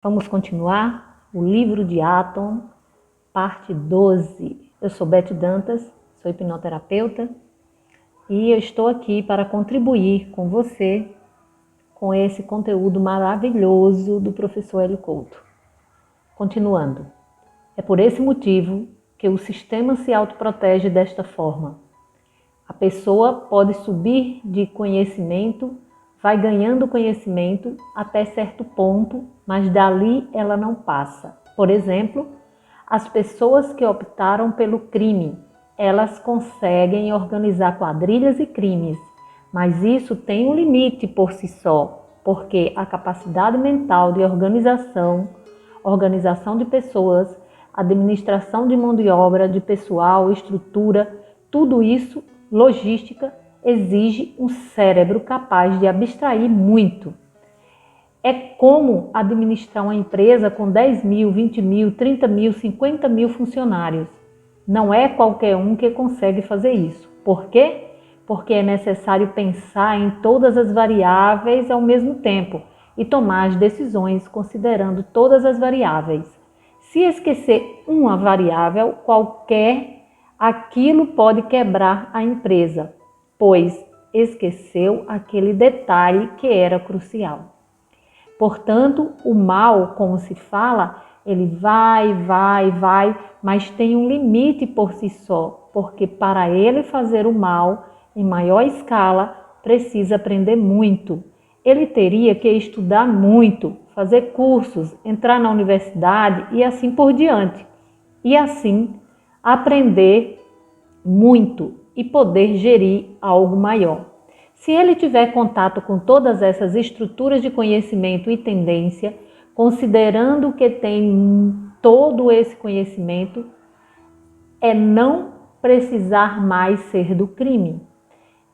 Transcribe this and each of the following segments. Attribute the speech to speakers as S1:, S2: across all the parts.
S1: Vamos continuar o livro de Atom, parte 12. Eu sou Beth Dantas, sou hipnoterapeuta e eu estou aqui para contribuir com você com esse conteúdo maravilhoso do professor Hélio Couto. Continuando, é por esse motivo que o sistema se autoprotege desta forma. A pessoa pode subir de conhecimento, vai ganhando conhecimento até certo ponto, mas dali ela não passa. Por exemplo, as pessoas que optaram pelo crime, elas conseguem organizar quadrilhas e crimes, mas isso tem um limite por si só, porque a capacidade mental de organização de pessoas, administração de mão de obra, de pessoal, estrutura, tudo isso, logística, exige um cérebro capaz de abstrair muito. É como administrar uma empresa com 10 mil, 20 mil, 30 mil, 50 mil funcionários. Não é qualquer um que consegue fazer isso. Por quê? Porque é necessário pensar em todas as variáveis ao mesmo tempo e tomar as decisões considerando todas as variáveis. Se esquecer uma variável, aquilo pode quebrar a empresa, pois esqueceu aquele detalhe que era crucial. Portanto, o mal, como se fala, ele vai, mas tem um limite por si só, porque para ele fazer o mal em maior escala, precisa aprender muito. Ele teria que estudar muito, fazer cursos, entrar na universidade e assim por diante. E assim aprender muito e poder gerir algo maior. Se ele tiver contato com todas essas estruturas de conhecimento e tendência, considerando que tem todo esse conhecimento, é não precisar mais ser do crime.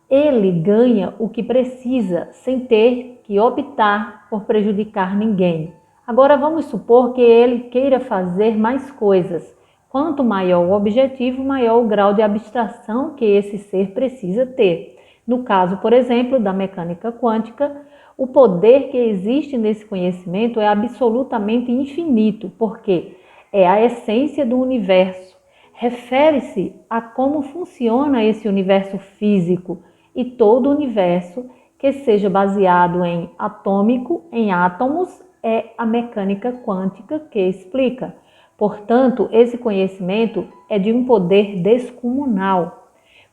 S1: Ele ganha o que precisa sem ter que optar por prejudicar ninguém. Agora vamos supor que ele queira fazer mais coisas. Quanto maior o objetivo, maior o grau de abstração que esse ser precisa ter. No caso, por exemplo, da mecânica quântica, o poder que existe nesse conhecimento é absolutamente infinito, porque é a essência do universo. Refere-se a como funciona esse universo físico e todo o universo que seja baseado em atômico, em átomos, é a mecânica quântica que explica. Portanto, esse conhecimento é de um poder descomunal.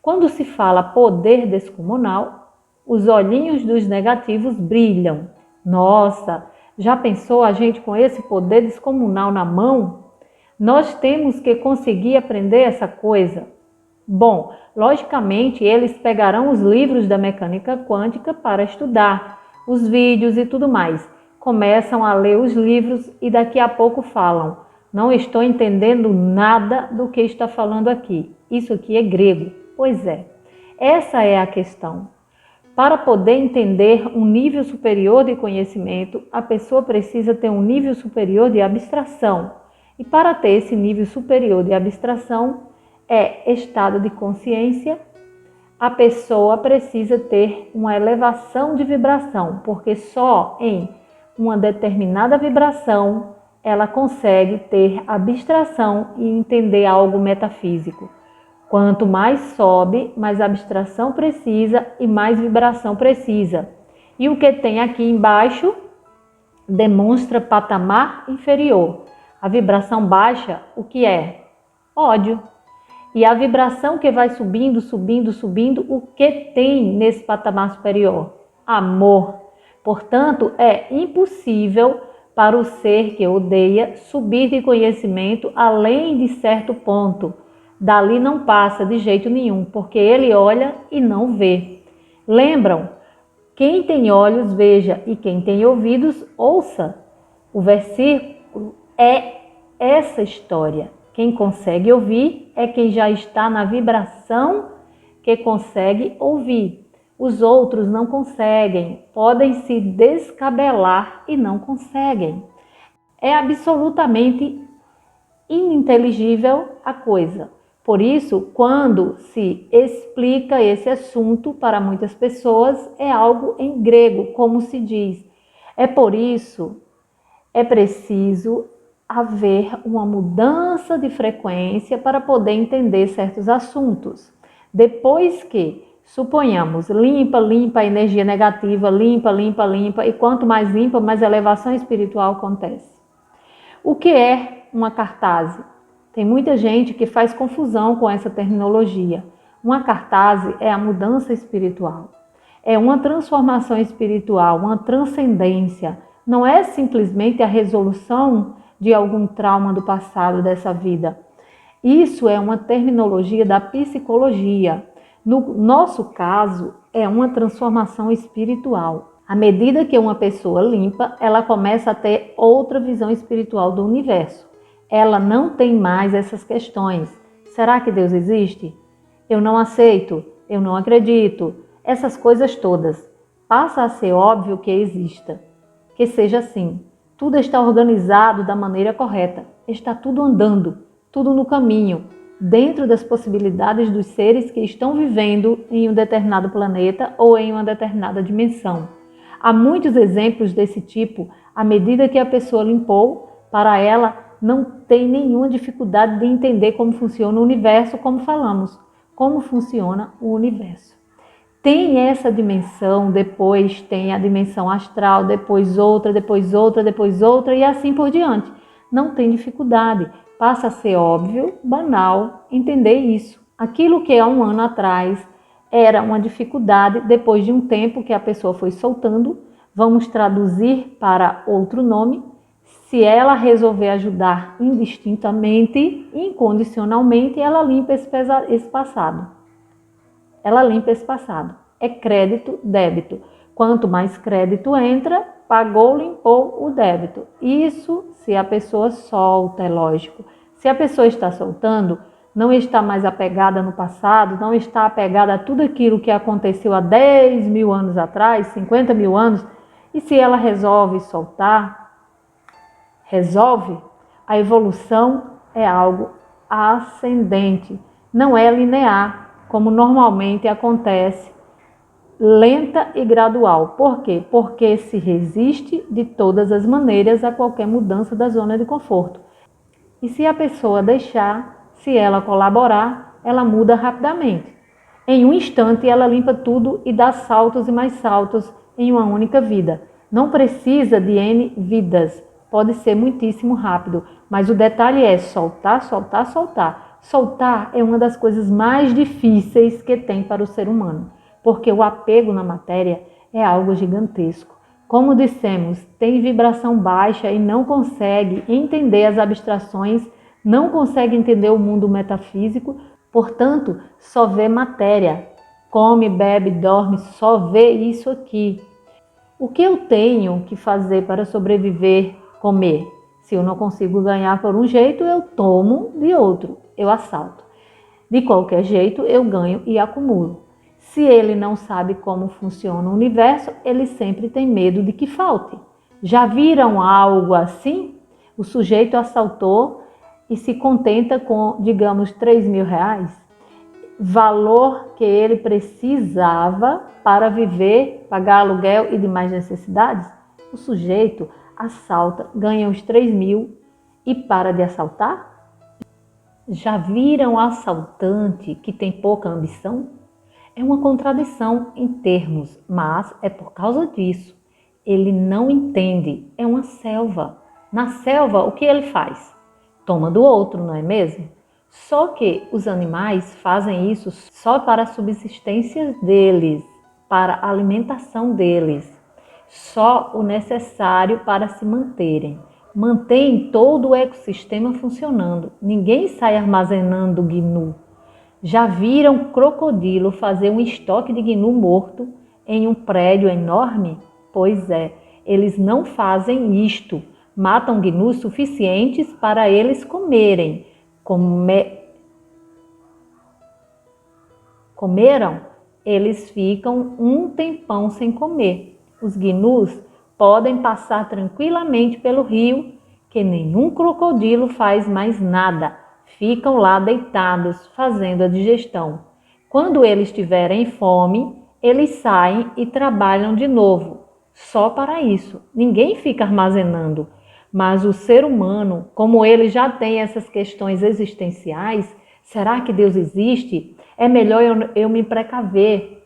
S1: Quando se fala poder descomunal, os olhinhos dos negativos brilham. Nossa, já pensou a gente com esse poder descomunal na mão? Nós temos que conseguir aprender essa coisa. Bom, logicamente eles pegarão os livros da mecânica quântica para estudar, os vídeos e tudo mais. Começam a ler os livros e daqui a pouco falam: não estou entendendo nada do que está falando aqui. Isso aqui é grego. Pois é, essa é a questão. Para poder entender um nível superior de conhecimento, a pessoa precisa ter um nível superior de abstração. E para ter esse nível superior de abstração, estado de consciência, a pessoa precisa ter uma elevação de vibração, porque só em uma determinada vibração ela consegue ter abstração e entender algo metafísico. Quanto mais sobe, mais abstração precisa e mais vibração precisa. E o que tem aqui embaixo demonstra patamar inferior. A vibração baixa, o que é? Ódio. E a vibração que vai subindo, o que tem nesse patamar superior? Amor. Portanto, é impossível para o ser que odeia subir de conhecimento além de certo ponto. Dali não passa de jeito nenhum, porque ele olha e não vê. Lembram? Quem tem olhos, veja, e quem tem ouvidos, ouça. O versículo é essa história. Quem consegue ouvir é quem já está na vibração que consegue ouvir. Os outros não conseguem, podem se descabelar e não conseguem. É absolutamente ininteligível a coisa. Por isso, quando se explica esse assunto para muitas pessoas, é algo em grego, como se diz. É por isso É preciso haver uma mudança de frequência para poder entender certos assuntos. Depois que, suponhamos, limpa a energia negativa, limpa, e quanto mais limpa, mais elevação espiritual acontece. O que é uma cartaz? Tem muita gente que faz confusão com essa terminologia. Uma cartaz é a mudança espiritual. É uma transformação espiritual, uma transcendência. Não é simplesmente a resolução de algum trauma do passado dessa vida. Isso é uma terminologia da psicologia. No nosso caso, é uma transformação espiritual. À medida que uma pessoa limpa, ela começa a ter outra visão espiritual do universo. Ela não tem mais essas questões. Será que Deus existe? Eu não aceito, eu não acredito. Essas coisas todas. Passa a ser óbvio que exista. Que seja assim. Tudo está organizado da maneira correta. Está tudo andando, tudo no caminho, dentro das possibilidades dos seres que estão vivendo em um determinado planeta ou em uma determinada dimensão. Há muitos exemplos desse tipo. À medida que a pessoa limpou, para ela não tem nenhuma dificuldade de entender como funciona o universo, como falamos, como funciona o universo. Tem essa dimensão, depois tem a dimensão astral, depois outra, depois outra, depois outra e assim por diante. Não tem dificuldade, passa a ser óbvio, banal, entender isso. Aquilo que há um ano atrás era uma dificuldade, depois de um tempo que a pessoa foi soltando, vamos traduzir para outro nome. Se ela resolver ajudar indistintamente, incondicionalmente, ela limpa esse passado. Ela limpa esse passado. É crédito, débito. Quanto mais crédito entra, pagou, limpou o débito. Isso se a pessoa solta, é lógico. Se a pessoa está soltando, não está mais apegada no passado, não está apegada a tudo aquilo que aconteceu há 10 mil anos atrás, 50 mil anos, e se ela resolve soltar, a evolução é algo ascendente, não é linear, como normalmente acontece, lenta e gradual. Por quê? Porque se resiste de todas as maneiras a qualquer mudança da zona de conforto. E se a pessoa deixar, se ela colaborar, ela muda rapidamente. Em um instante ela limpa tudo e dá saltos e mais saltos em uma única vida. Não precisa de N vidas, pode ser muitíssimo rápido, mas o detalhe é soltar, soltar, soltar. Soltar é uma das coisas mais difíceis que tem para o ser humano, porque o apego na matéria é algo gigantesco. Como dissemos, tem vibração baixa e não consegue entender as abstrações, não consegue entender o mundo metafísico, portanto, só vê matéria. Come, bebe, dorme, só vê isso aqui. O que eu tenho que fazer para sobreviver, comer? Se eu não consigo ganhar por um jeito, eu tomo de outro, eu assalto. De qualquer jeito, eu ganho e acumulo. Se ele não sabe como funciona o universo, ele sempre tem medo de que falte. Já viram algo assim? O sujeito assaltou e se contenta com, digamos, 3 mil reais? Valor que ele precisava para viver, pagar aluguel e demais necessidades? O sujeito assalta, ganha os 3 mil e para de assaltar? Já viram assaltante que tem pouca ambição? É uma contradição em termos, mas é por causa disso. Ele não entende, é uma selva. Na selva, o que ele faz? Toma do outro, não é mesmo? Só que os animais fazem isso só para a subsistência deles, para a alimentação deles. Só o necessário para se manterem. Mantém todo o ecossistema funcionando. Ninguém sai armazenando gnu. Já viram crocodilo fazer um estoque de gnu morto em um prédio enorme? Pois é, eles não fazem isto. Matam gnus suficientes para eles comerem. Comeram? Eles ficam um tempão sem comer. Os gnus podem passar tranquilamente pelo rio, que nenhum crocodilo faz mais nada. Ficam lá deitados, fazendo a digestão. Quando eles tiverem fome, eles saem e trabalham de novo. Só para isso. Ninguém fica armazenando. Mas o ser humano, como ele já tem essas questões existenciais, será que Deus existe? É melhor eu me precaver.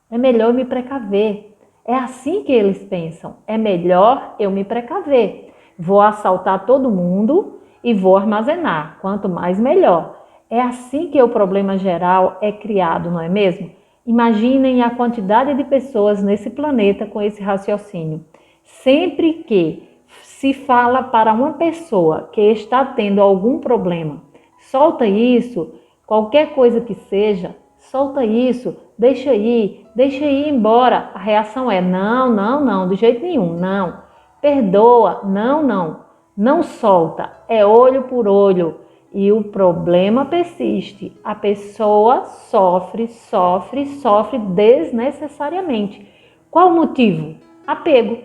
S1: É melhor eu me precaver. É assim que eles pensam. É melhor eu me precaver. Vou assaltar todo mundo e vou armazenar. Quanto mais, melhor. É assim que o problema geral é criado, não é mesmo? Imaginem a quantidade de pessoas nesse planeta com esse raciocínio. Sempre que se fala para uma pessoa que está tendo algum problema, solta isso, qualquer coisa que seja, solta isso, deixa ir embora. A reação é não, não, não, de jeito nenhum, não. Perdoa, não, não. Não solta, é olho por olho. E o problema persiste. A pessoa sofre, sofre, sofre desnecessariamente. Qual o motivo? Apego.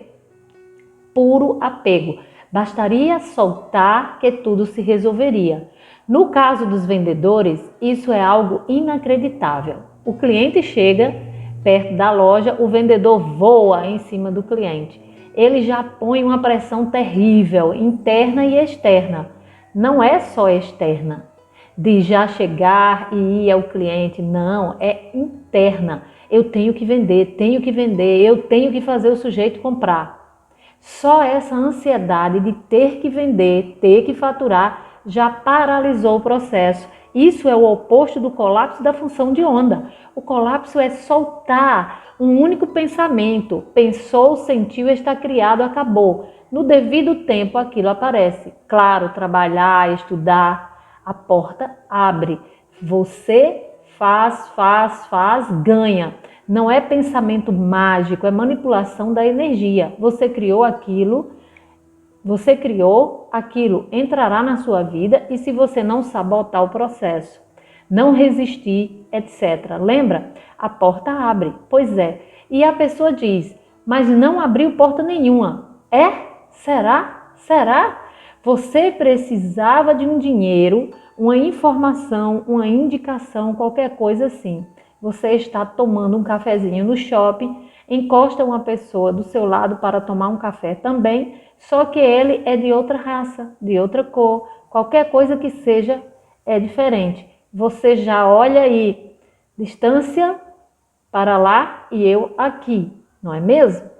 S1: Puro apego. Bastaria soltar que tudo se resolveria. No caso dos vendedores, isso é algo inacreditável. O cliente chega perto da loja, o vendedor voa em cima do cliente. Ele já põe uma pressão terrível, interna e externa. Não é só externa, de já chegar e ir ao cliente, não, é interna. Eu tenho que vender, eu tenho que fazer o sujeito comprar. Só essa ansiedade de ter que vender, ter que faturar, já paralisou o processo. Isso é o oposto do colapso da função de onda. O colapso é soltar um único pensamento. Pensou, sentiu, está criado, acabou. No devido tempo aquilo aparece. Claro, trabalhar, estudar, a porta abre. Você faz, ganha. Não é pensamento mágico, é manipulação da energia. Você criou aquilo, entrará na sua vida e se você não sabotar o processo, não resistir, etc. Lembra? A porta abre. Pois é. E a pessoa diz, mas não abriu porta nenhuma. É? Será? Será? Você precisava de um dinheiro, uma informação, uma indicação, qualquer coisa assim. Você está tomando um cafezinho no shopping, encosta uma pessoa do seu lado para tomar um café também, só que ele é de outra raça, de outra cor, qualquer coisa que seja é diferente. Você já olha aí, distância para lá e eu aqui, não é mesmo?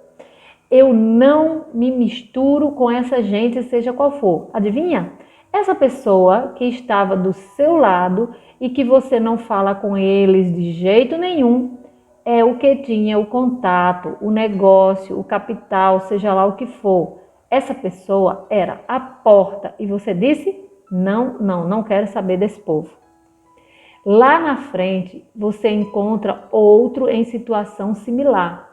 S1: Eu não me misturo com essa gente, seja qual for. Adivinha? Essa pessoa que estava do seu lado e que você não fala com eles de jeito nenhum, é o que tinha o contato, o negócio, o capital, seja lá o que for. Essa pessoa era a porta e você disse, não quero saber desse povo. Lá na frente, você encontra outro em situação similar.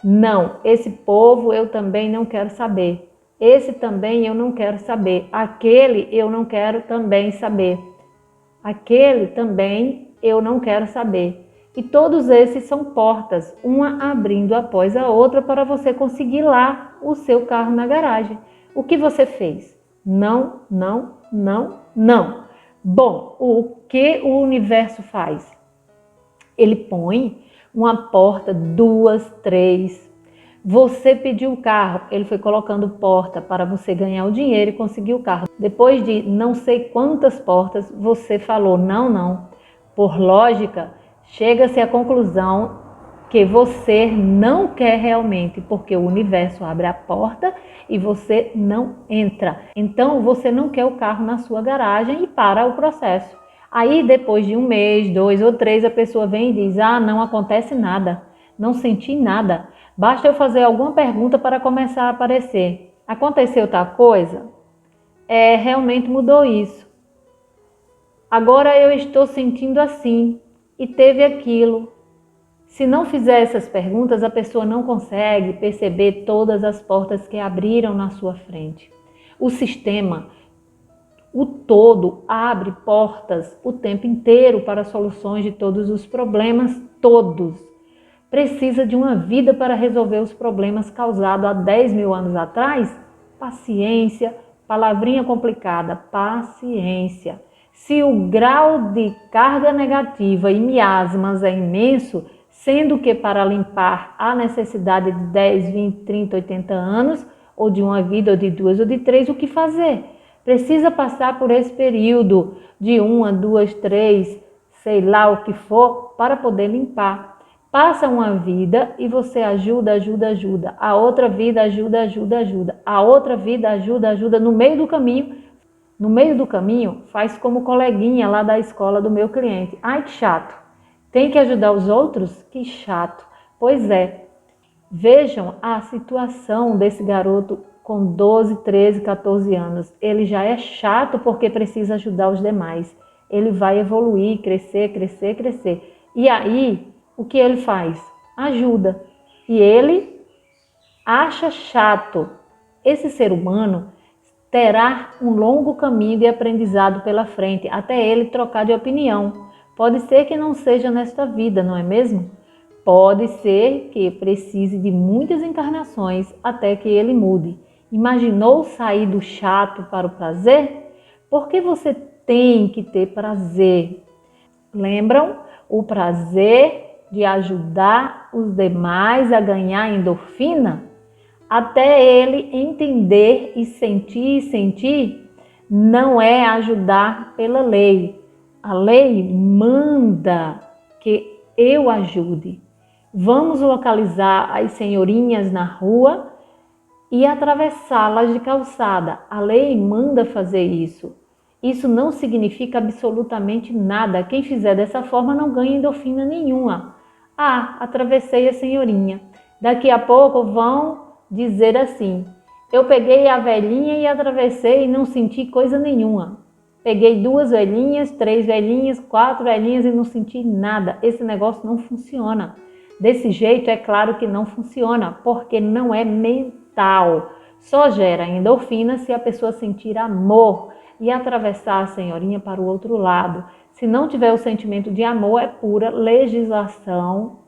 S1: Não, esse povo eu também não quero saber. Esse também eu não quero saber. Aquele eu não quero também saber. Aquele também eu não quero saber. E todos esses são portas, uma abrindo após a outra para você conseguir lá o seu carro na garagem. O que você fez? Não. Bom, o que o universo faz? Ele põe uma porta, 2, 3. Você pediu o carro, ele foi colocando porta para você ganhar o dinheiro e conseguir o carro. Depois de não sei quantas portas, você falou não. Por lógica, chega-se à conclusão que você não quer realmente, porque o universo abre a porta e você não entra. Então, você não quer o carro na sua garagem e para o processo. Aí, depois de 1 mês, 2 ou 3, a pessoa vem e diz, não acontece nada, não senti nada. Basta eu fazer alguma pergunta para começar a aparecer. Aconteceu tal coisa? Realmente mudou isso. Agora eu estou sentindo assim e teve aquilo. Se não fizer essas perguntas, a pessoa não consegue perceber todas as portas que abriram na sua frente. O sistema, o todo, abre portas o tempo inteiro para soluções de todos os problemas, todos. Precisa de uma vida para resolver os problemas causados há 10 mil anos atrás? Paciência, palavrinha complicada, paciência. Se o grau de carga negativa e miasmas é imenso, sendo que para limpar há necessidade de 10, 20, 30, 80 anos, ou de uma vida, ou de 2, ou de 3, o que fazer? Precisa passar por esse período de 1, 2, 3, sei lá o que for, para poder limpar. Passa uma vida e você ajuda. A outra vida ajuda. A outra vida ajuda. No meio do caminho, faz como o coleguinha lá da escola do meu cliente. Ai, que chato. Tem que ajudar os outros? Que chato. Pois é. Vejam a situação desse garoto com 12, 13, 14 anos. Ele já é chato porque precisa ajudar os demais. Ele vai evoluir, crescer. E aí, o que ele faz? Ajuda. E ele acha chato. Esse ser humano terá um longo caminho de aprendizado pela frente, até ele trocar de opinião. Pode ser que não seja nesta vida, não é mesmo? Pode ser que precise de muitas encarnações até que ele mude. Imaginou sair do chato para o prazer? Porque você tem que ter prazer. Lembram? O prazer de ajudar os demais a ganhar endorfina? Até ele entender e sentir, não é ajudar pela lei. A lei manda que eu ajude. Vamos localizar as senhorinhas na rua e atravessá-las de calçada. A lei manda fazer isso. Isso não significa absolutamente nada. Quem fizer dessa forma não ganha endorfina nenhuma. Ah, atravessei a senhorinha. Daqui a pouco vão dizer assim: eu peguei a velhinha e atravessei e não senti coisa nenhuma. Peguei 2 velhinhas, 3 velhinhas, 4 velhinhas e não senti nada. Esse negócio não funciona. Desse jeito, é claro que não funciona, porque não é mental. Só gera endorfina se a pessoa sentir amor e atravessar a senhorinha para o outro lado. Se não tiver o sentimento de amor, é pura legislação,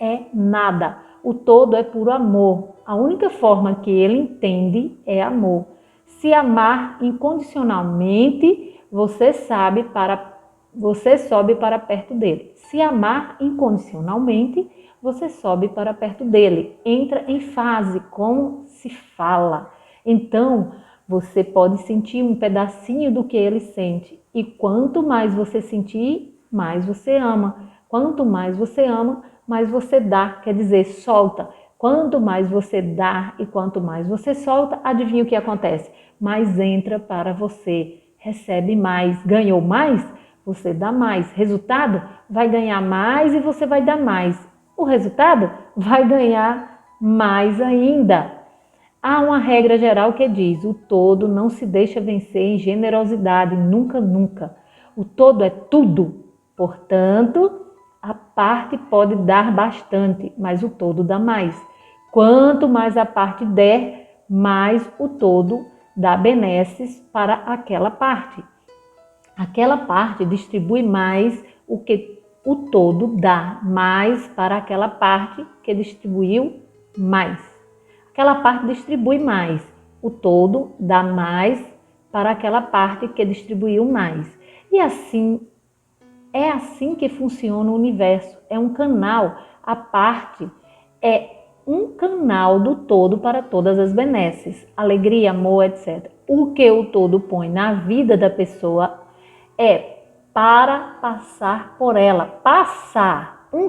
S1: é nada. O todo é puro amor. A única forma que ele entende é amor. Se amar incondicionalmente, você sobe para perto dele. Se amar incondicionalmente, você sobe para perto dele. Entra em fase, como se fala. Então, você pode sentir um pedacinho do que ele sente. E quanto mais você sentir, mais você ama. Quanto mais você ama, mais você dá. Quer dizer, solta. Quanto mais você dá e quanto mais você solta, adivinha o que acontece? Mais entra para você. Recebe mais. Ganhou mais? Você dá mais. Resultado? Vai ganhar mais e você vai dar mais. O resultado? Vai ganhar mais ainda. Há uma regra geral que diz: o todo não se deixa vencer em generosidade, nunca. O todo é tudo. Portanto, a parte pode dar bastante, mas o todo dá mais. Quanto mais a parte der, mais o todo dá benesses para aquela parte. Aquela parte distribui mais o que o todo dá mais para aquela parte que distribuiu mais. Aquela parte distribui mais, o todo dá mais para aquela parte que distribuiu mais. E assim, é assim que funciona o universo. É um canal, a parte é um canal do todo para todas as benesses, alegria, amor, etc. O que o todo põe na vida da pessoa é para passar por ela. Passar, um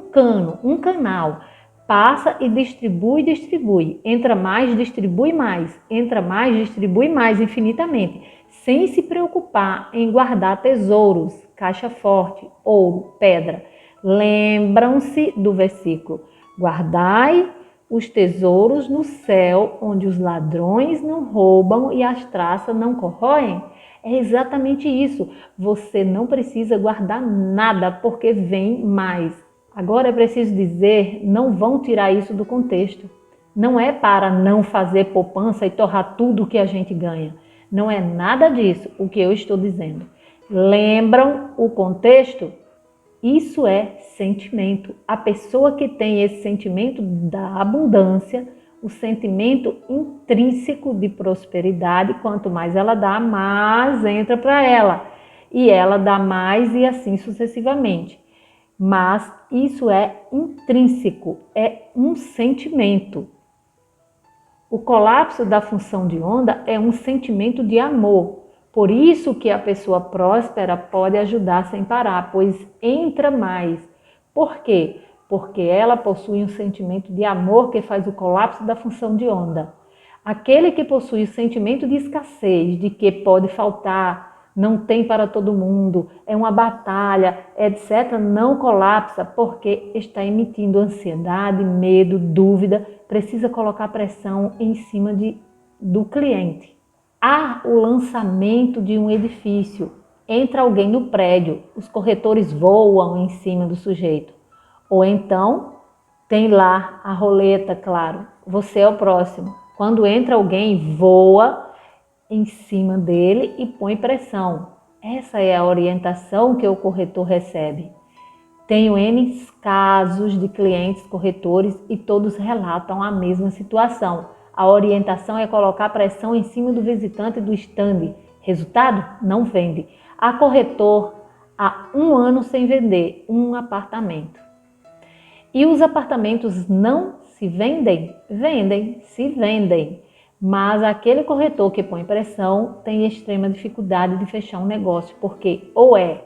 S1: canal. Passa e distribui. Entra mais, distribui mais. Entra mais, distribui mais infinitamente. Sem se preocupar em guardar tesouros, caixa forte, ouro, pedra. Lembram-se do versículo: guardai os tesouros no céu, onde os ladrões não roubam e as traças não corroem. É exatamente isso. Você não precisa guardar nada, porque vem mais. Agora é preciso dizer, não vão tirar isso do contexto. Não é para não fazer poupança e torrar tudo que a gente ganha. Não é nada disso o que eu estou dizendo. Lembram o contexto? Isso é sentimento. A pessoa que tem esse sentimento da abundância, o sentimento intrínseco de prosperidade, quanto mais ela dá, mais entra para ela. E ela dá mais e assim sucessivamente. Mas isso é intrínseco, é um sentimento. O colapso da função de onda é um sentimento de amor. Por isso que a pessoa próspera pode ajudar sem parar, pois entra mais. Por quê? Porque ela possui um sentimento de amor que faz o colapso da função de onda. Aquele que possui o sentimento de escassez, de que pode faltar, não tem para todo mundo, é uma batalha, etc., não colapsa porque está emitindo ansiedade, medo, dúvida, precisa colocar pressão em cima do cliente. Há o lançamento de um edifício, entra alguém no prédio, os corretores voam em cima do sujeito. Ou então, tem lá a roleta, claro, você é o próximo. Quando entra alguém, voa em cima dele e põe pressão. Essa é a orientação que o corretor recebe. Tenho N casos de clientes corretores e todos relatam a mesma situação. A orientação é colocar pressão em cima do visitante do stand. Resultado? Não vende. Há corretor há 1 ano sem vender um apartamento. E os apartamentos não se vendem? Vendem, se vendem. Mas aquele corretor que põe pressão tem extrema dificuldade de fechar um negócio, porque ou é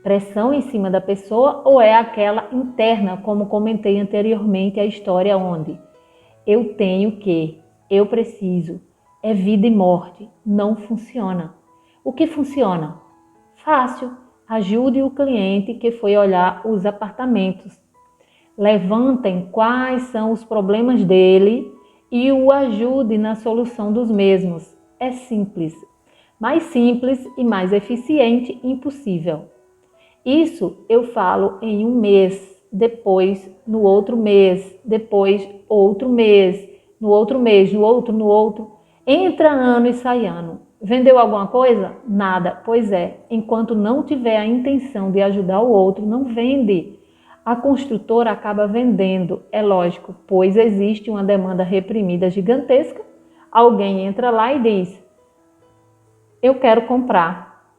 S1: pressão em cima da pessoa ou é aquela interna, como comentei anteriormente, a história onde eu tenho que, eu preciso, é vida e morte, não funciona. O que funciona? Fácil, ajude o cliente que foi olhar os apartamentos. Levantem quais são os problemas dele e o ajude na solução dos mesmos. É simples. Mais simples e mais eficiente, impossível. Isso eu falo em 1 mês, depois no outro mês, depois outro mês, no outro mês, no outro. Entra ano e sai ano. Vendeu alguma coisa? Nada. Pois é, enquanto não tiver a intenção de ajudar o outro, não vende. A construtora acaba vendendo, é lógico, pois existe uma demanda reprimida gigantesca. Alguém entra lá e diz: eu quero comprar,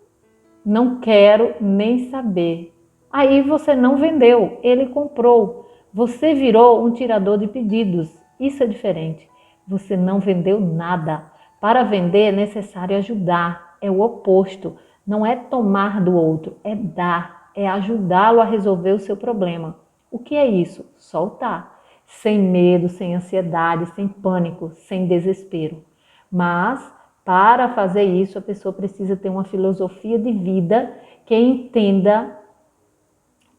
S1: não quero nem saber. Aí você não vendeu, ele comprou. Você virou um tirador de pedidos. Isso é diferente. Você não vendeu nada. Para vender é necessário ajudar, é o oposto. Não é tomar do outro, é dar. É ajudá-lo a resolver o seu problema. O que é isso? Soltar. Sem medo, sem ansiedade, sem pânico, sem desespero. Mas, para fazer isso, a pessoa precisa ter uma filosofia de vida que entenda,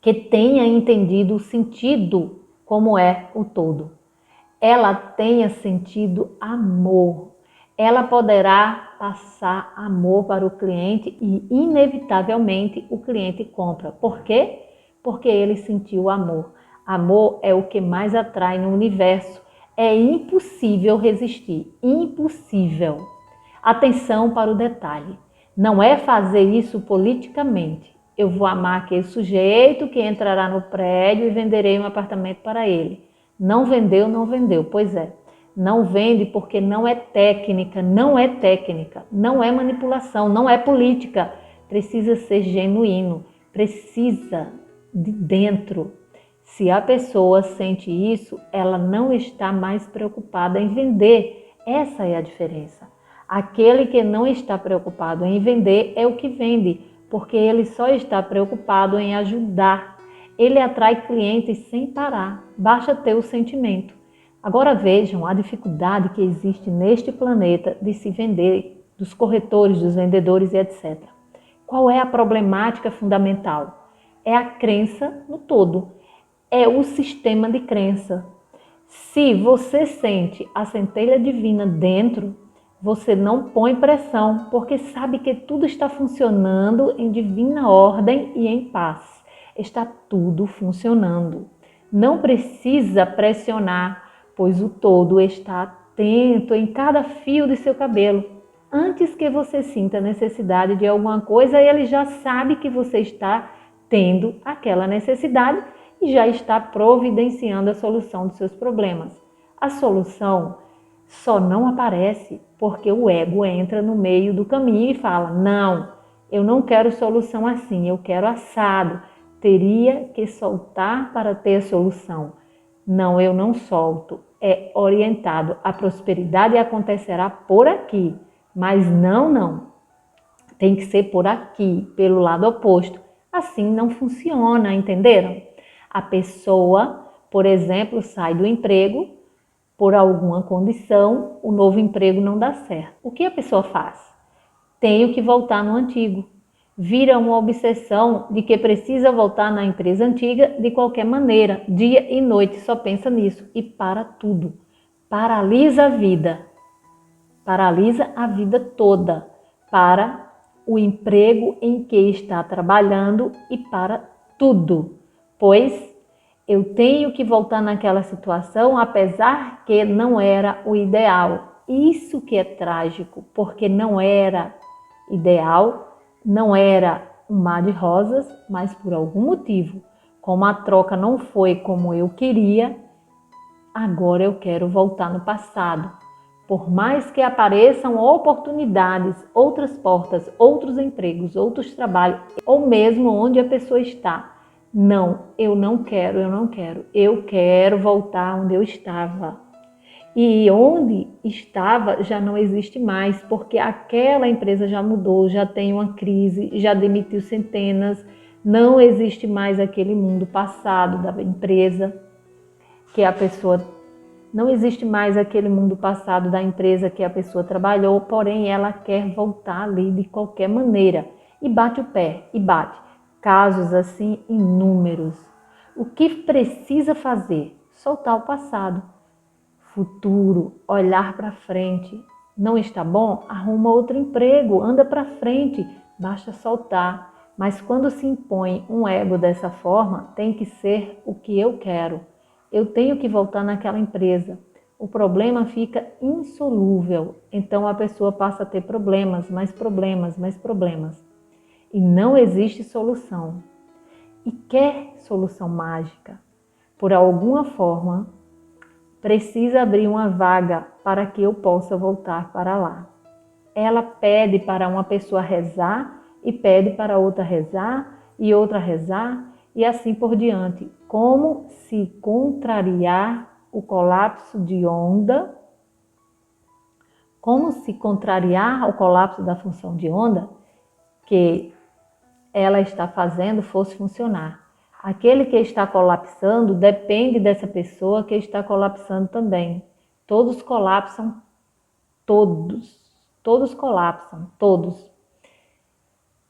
S1: que tenha entendido o sentido como é o todo. Ela tenha sentido amor. Ela poderá passar amor para o cliente e, inevitavelmente, o cliente compra. Por quê? Porque ele sentiu amor. Amor é o que mais atrai no universo. É impossível resistir. Impossível. Atenção para o detalhe. Não é fazer isso politicamente. Eu vou amar aquele sujeito que entrará no prédio e venderei um apartamento para ele. Não vendeu, não vendeu. Pois é. Não vende porque não é técnica, não é manipulação, não é política. Precisa ser genuíno, precisa de dentro. Se a pessoa sente isso, ela não está mais preocupada em vender. Essa é a diferença. Aquele que não está preocupado em vender é o que vende, porque ele só está preocupado em ajudar. Ele atrai clientes sem parar, basta ter o sentimento. Agora vejam a dificuldade que existe neste planeta de se vender, dos corretores, dos vendedores e etc. Qual é a problemática fundamental? É a crença no todo, é o sistema de crença. Se você sente a centelha divina dentro, você não põe pressão, porque sabe que tudo está funcionando em divina ordem e em paz. Está tudo funcionando. Não precisa pressionar, pois o todo está atento em cada fio de seu cabelo. Antes que você sinta necessidade de alguma coisa, ele já sabe que você está tendo aquela necessidade e já está providenciando a solução dos seus problemas. A solução só não aparece porque o ego entra no meio do caminho e fala: não, eu não quero solução assim, eu quero assado. Teria que soltar para ter a solução. Não, eu não solto. é orientado. A prosperidade acontecerá por aqui, mas não. Tem que ser por aqui, pelo lado oposto. Assim não funciona, entenderam? A pessoa, por exemplo, sai do emprego por alguma condição, o novo emprego não dá certo. O que a pessoa faz? Tenho que voltar no antigo. Vira uma obsessão de que precisa voltar na empresa antiga de qualquer maneira, dia e noite, só pensa nisso e para tudo. Paralisa a vida toda para o emprego em que está trabalhando e para tudo, pois eu tenho que voltar naquela situação apesar que não era o ideal. Isso que é trágico, porque não era ideal, não era um mar de rosas, mas por algum motivo, como a troca não foi como eu queria, agora eu quero voltar no passado. Por mais que apareçam oportunidades, outras portas, outros empregos, outros trabalhos, ou mesmo onde a pessoa está. Não, eu não quero. Eu quero voltar onde eu estava. E onde estava já não existe mais, porque aquela empresa já mudou, já tem uma crise, já demitiu centenas, não existe mais aquele mundo passado da empresa que a pessoa não existe mais aquele mundo passado da empresa que a pessoa trabalhou, porém ela quer voltar ali de qualquer maneira e bate o pé e bate. Casos assim inúmeros. O que precisa fazer? Soltar o passado. Futuro, olhar para frente. Não está bom? Arruma outro emprego, anda para frente, basta soltar. Mas quando se impõe um ego dessa forma, tem que ser o que eu quero. Eu tenho que voltar naquela empresa. O problema fica insolúvel, então a pessoa passa a ter problemas, mais problemas, mais problemas. E não existe solução. E quer solução mágica? Por alguma forma, precisa abrir uma vaga para que eu possa voltar para lá. Ela pede para uma pessoa rezar e pede para outra rezar e outra rezar e assim por diante. Como se contrariar o colapso de onda? Como se contrariar o colapso da função de onda que ela está fazendo fosse funcionar. Aquele que está colapsando depende dessa pessoa que está colapsando também. Todos colapsam, todos colapsam, todos.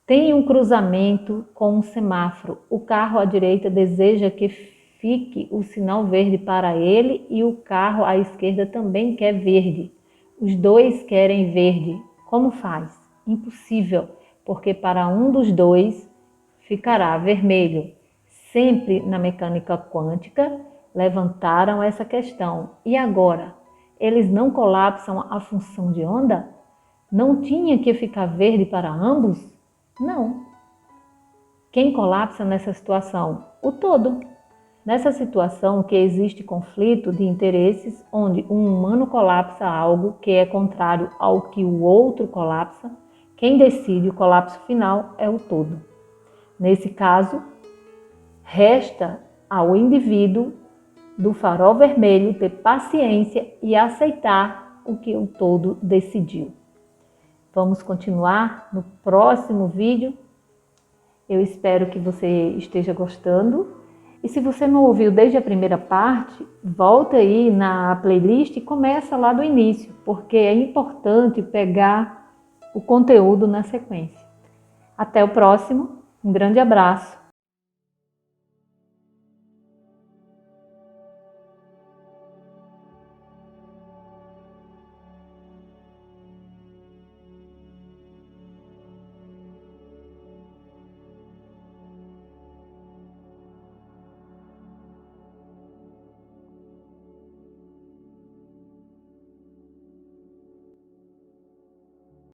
S1: Tem um cruzamento com um semáforo. O carro à direita deseja que fique o sinal verde para ele e o carro à esquerda também quer verde. Os dois querem verde. Como faz? Impossível, porque para um dos dois ficará vermelho. Sempre na mecânica quântica levantaram essa questão. E agora? Eles não colapsam a função de onda? Não tinha que ficar verde para ambos? Não. Quem colapsa nessa situação? O todo. Nessa situação que existe conflito de interesses, onde um humano colapsa algo que é contrário ao que o outro colapsa, quem decide o colapso final é o todo. Nesse caso, resta ao indivíduo do farol vermelho ter paciência e aceitar o que o todo decidiu. Vamos continuar no próximo vídeo. Eu espero que você esteja gostando. E se você não ouviu desde a primeira parte, volta aí na playlist e começa lá do início, porque é importante pegar o conteúdo na sequência. Até o próximo, um grande abraço.